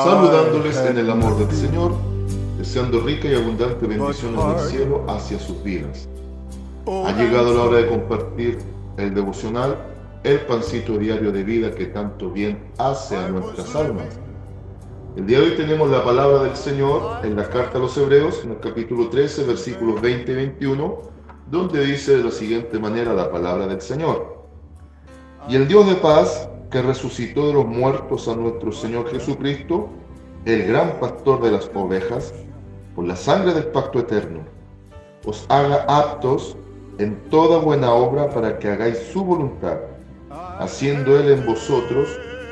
saludándoles en el amor del Señor, deseando rica y abundante bendiciones del cielo hacia sus vidas. Ha llegado la hora de compartir el devocional, el pancito diario de vida que tanto bien hace a nuestras almas. El día de hoy tenemos la palabra del Señor en la carta a los Hebreos, en el capítulo 13, versículos 20 y 21, donde dice de la siguiente manera la palabra del Señor: Y el Dios de paz, que resucitó de los muertos a nuestro Señor Jesucristo, el gran pastor de las ovejas, por la sangre del pacto eterno, os haga aptos en toda buena obra para que hagáis su voluntad, haciendo Él en vosotros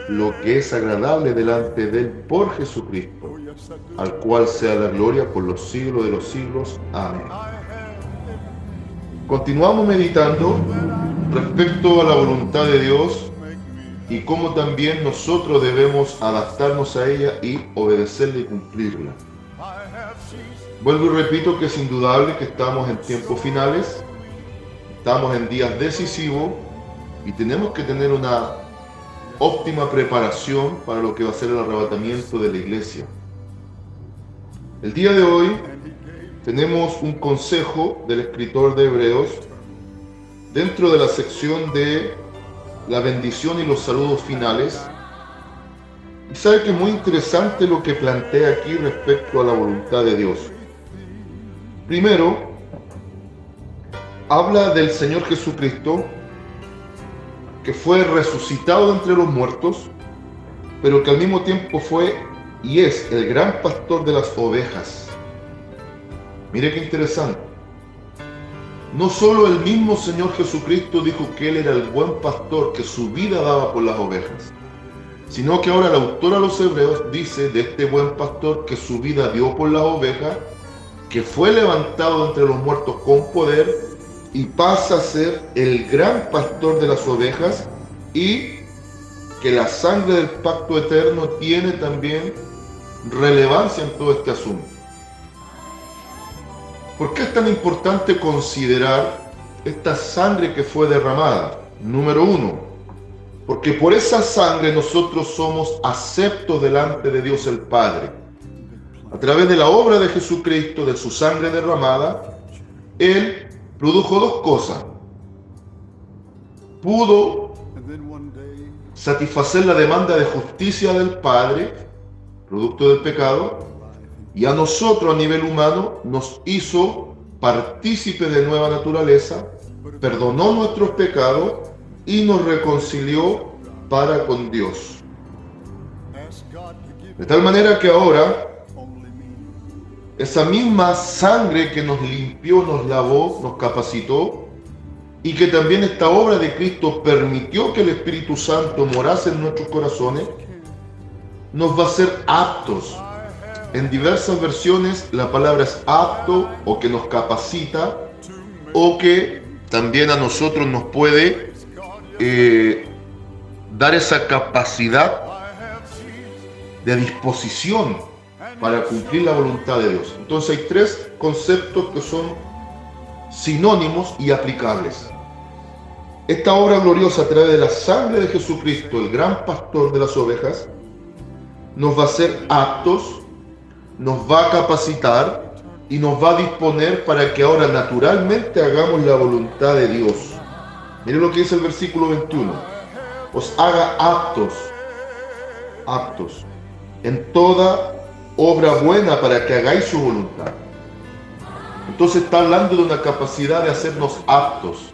lo que es agradable delante de Él por Jesucristo, al cual sea la gloria por los siglos de los siglos. Amén. Continuamos meditando respecto a la voluntad de Dios y cómo también nosotros debemos adaptarnos a ella y obedecerla y cumplirla. Vuelvo y repito que es indudable que estamos en tiempos finales, estamos en días decisivos y tenemos que tener una óptima preparación para lo que va a ser el arrebatamiento de la iglesia. El día de hoy tenemos un consejo del escritor de Hebreos dentro de la sección de la bendición y los saludos finales. Y sabe que es muy interesante lo que plantea aquí respecto a la voluntad de Dios. Primero, habla del Señor Jesucristo, que fue resucitado de entre los muertos, pero que al mismo tiempo fue y es el gran pastor de las ovejas. Mire qué interesante. No solo el mismo Señor Jesucristo dijo que Él era el buen pastor que su vida daba por las ovejas, sino que ahora el autor a los Hebreos dice de este buen pastor que su vida dio por las ovejas, que fue levantado entre los muertos con poder y pasa a ser el gran pastor de las ovejas, y que la sangre del pacto eterno tiene también relevancia en todo este asunto. ¿Por qué es tan importante considerar esta sangre que fue derramada? Número uno, porque por esa sangre nosotros somos aceptos delante de Dios el Padre. A través de la obra de Jesucristo, de su sangre derramada, Él produjo dos cosas. Pudo satisfacer la demanda de justicia del Padre, producto del pecado, y a nosotros a nivel humano nos hizo partícipes de nueva naturaleza, perdonó nuestros pecados y nos reconcilió para con Dios. De tal manera que ahora esa misma sangre que nos limpió, nos lavó, nos capacitó, y que también esta obra de Cristo permitió que el Espíritu Santo morase en nuestros corazones, nos va a hacer aptos. En diversas versiones la palabra es apto, o que nos capacita, o que también a nosotros nos puede dar esa capacidad de disposición para cumplir la voluntad de Dios. Entonces hay tres conceptos que son sinónimos y aplicables. Esta obra gloriosa a través de la sangre de Jesucristo, el gran pastor de las ovejas, nos va a hacer aptos, nos va a capacitar y nos va a disponer para que ahora naturalmente hagamos la voluntad de Dios. Miren lo que dice el versículo 21. Os haga aptos en toda obra buena para que hagáis su voluntad. Entonces está hablando de una capacidad de hacernos aptos.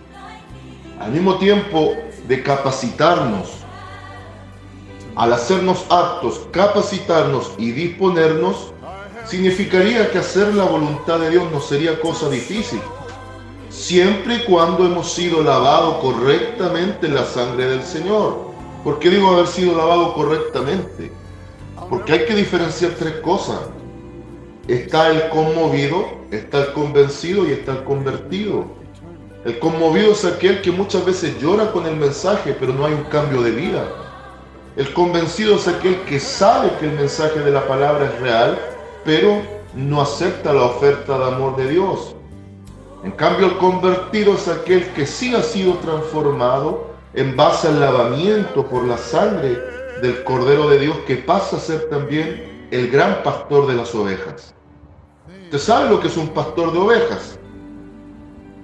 Al mismo tiempo de capacitarnos. Al hacernos aptos, capacitarnos y disponernos, significaría que hacer la voluntad de Dios no sería cosa difícil, siempre y cuando hemos sido lavados correctamente en la sangre del Señor. ¿Por qué digo haber sido lavado correctamente? Porque hay que diferenciar tres cosas. Está el conmovido, está el convencido y está el convertido. El conmovido es aquel que muchas veces llora con el mensaje, pero no hay un cambio de vida. El convencido es aquel que sabe que el mensaje de la palabra es real, pero no acepta la oferta de amor de Dios. En cambio, el convertido es aquel que sí ha sido transformado en base al lavamiento por la sangre del Cordero de Dios, que pasa a ser también el gran pastor de las ovejas. ¿Usted sabe lo que es un pastor de ovejas?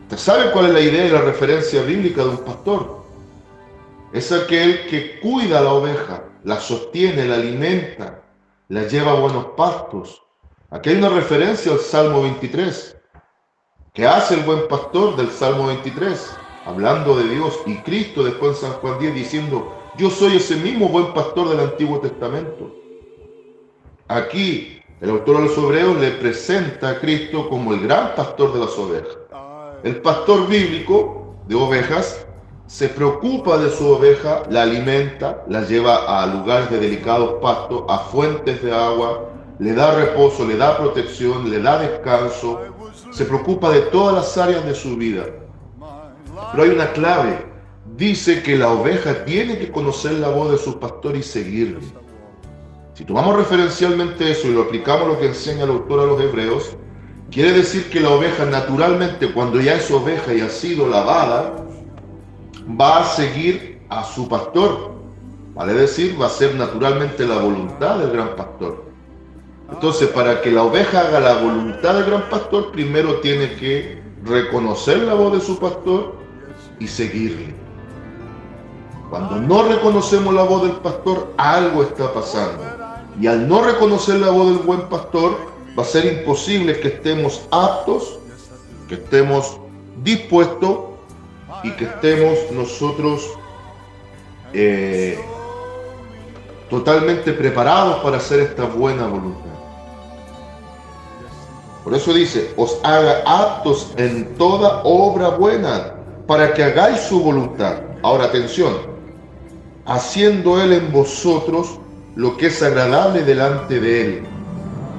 ¿Usted sabe cuál es la idea y la referencia bíblica de un pastor? Es aquel que cuida a la oveja, la sostiene, la alimenta, la lleva a buenos pastos. Aquí hay una referencia al Salmo 23. ¿Qué hace el buen pastor del Salmo 23? Hablando de Dios, y Cristo después en San Juan 10 diciendo: yo soy ese mismo buen pastor del Antiguo Testamento. Aquí el autor de los Hebreos le presenta a Cristo como el gran pastor de las ovejas. El pastor bíblico de ovejas se preocupa de su oveja, la alimenta, la lleva a lugares de delicados pastos, a fuentes de agua, le da reposo, le da protección, le da descanso, se preocupa de todas las áreas de su vida. Pero hay una clave: dice que la oveja tiene que conocer la voz de su pastor y seguirle. Si tomamos referencialmente eso y lo aplicamos a lo que enseña el autor a los Hebreos, quiere decir que la oveja naturalmente, cuando ya es oveja y ha sido lavada, va a seguir a su pastor. Vale decir, va a ser naturalmente la voluntad del gran pastor. Entonces, para que la oveja haga la voluntad del gran pastor, primero tiene que reconocer la voz de su pastor y seguirle. Cuando no reconocemos la voz del pastor, algo está pasando. Y al no reconocer la voz del buen pastor, va a ser imposible que estemos aptos, que estemos dispuestos y que estemos nosotros totalmente preparados para hacer esta buena voluntad. Por eso dice: os haga aptos en toda obra buena, para que hagáis su voluntad. Ahora atención: haciendo Él en vosotros lo que es agradable delante de Él,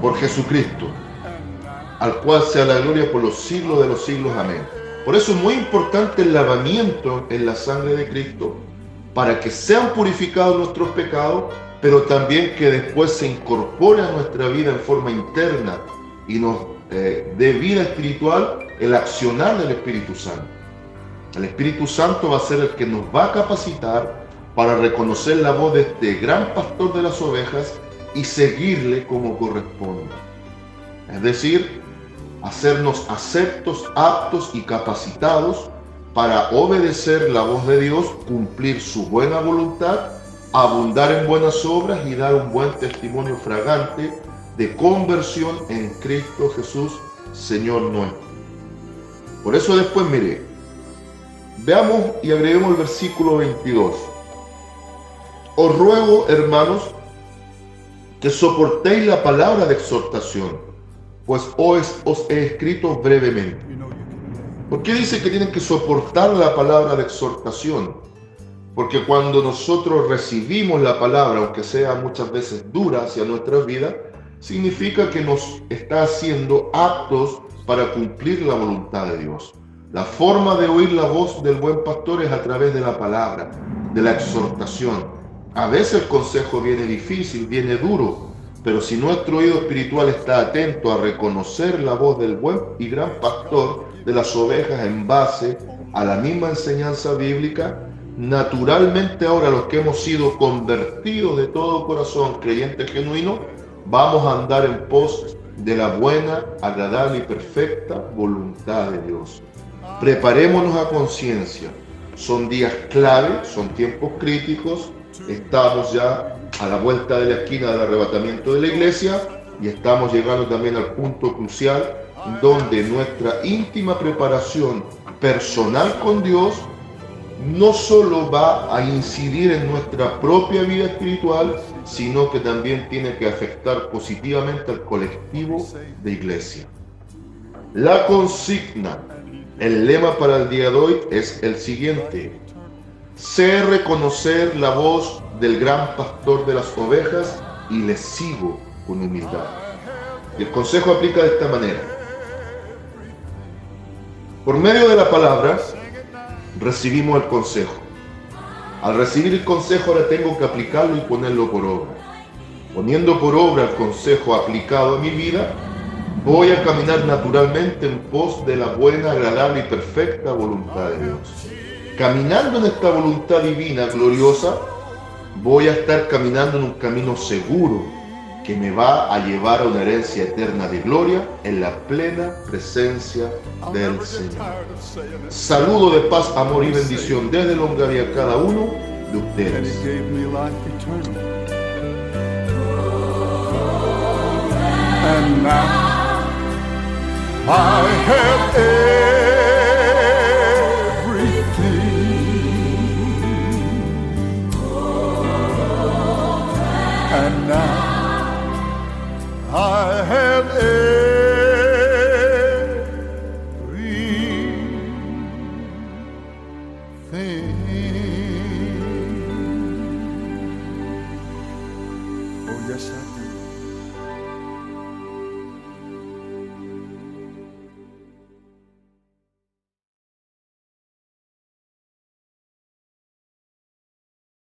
por Jesucristo, al cual sea la gloria por los siglos de los siglos. Amén. Por eso es muy importante el lavamiento en la sangre de Cristo, para que sean purificados nuestros pecados, pero también que después se incorpore a nuestra vida en forma interna y nos dé vida espiritual el accionar del Espíritu Santo. El Espíritu Santo va a ser el que nos va a capacitar para reconocer la voz de este gran pastor de las ovejas y seguirle como corresponde. Es decir, hacernos aceptos, aptos y capacitados para obedecer la voz de Dios, cumplir su buena voluntad, abundar en buenas obras y dar un buen testimonio fragante de conversión en Cristo Jesús, Señor nuestro. Por eso después, mire, veamos y agreguemos el versículo 22. Os ruego, hermanos, que soportéis la palabra de exhortación, pues os he escrito brevemente. ¿Por qué dice que tienen que soportar la palabra de exhortación? Porque cuando nosotros recibimos la palabra, aunque sea muchas veces dura hacia nuestras vidas, significa que nos está haciendo aptos para cumplir la voluntad de Dios. La forma de oír la voz del buen pastor es a través de la palabra, de la exhortación. A veces el consejo viene difícil, viene duro, pero si nuestro oído espiritual está atento a reconocer la voz del buen y gran pastor de las ovejas en base a la misma enseñanza bíblica, naturalmente ahora los que hemos sido convertidos de todo corazón, creyentes genuinos, vamos a andar en pos de la buena, agradable y perfecta voluntad de Dios. Preparémonos a conciencia. Son días clave, son tiempos críticos. Estamos ya a la vuelta de la esquina del arrebatamiento de la iglesia y estamos llegando también al punto crucial donde nuestra íntima preparación personal con Dios no solo va a incidir en nuestra propia vida espiritual, sino que también tiene que afectar positivamente al colectivo de iglesia. La consigna, el lema para el día de hoy es el siguiente: sé reconocer la voz del gran pastor de las ovejas y le sigo con humildad. Y el consejo aplica de esta manera. Por medio de la palabra recibimos el consejo. Al recibir el consejo ahora tengo que aplicarlo y ponerlo por obra. Poniendo por obra el consejo aplicado a mi vida, voy a caminar naturalmente en pos de la buena, agradable y perfecta voluntad de Dios. Caminando en esta voluntad divina, gloriosa, voy a estar caminando en un camino seguro que me va a llevar a una herencia eterna de gloria en la plena presencia del Señor. Saludo de paz, amor y bendición desde Longaví a cada uno de ustedes. And now I have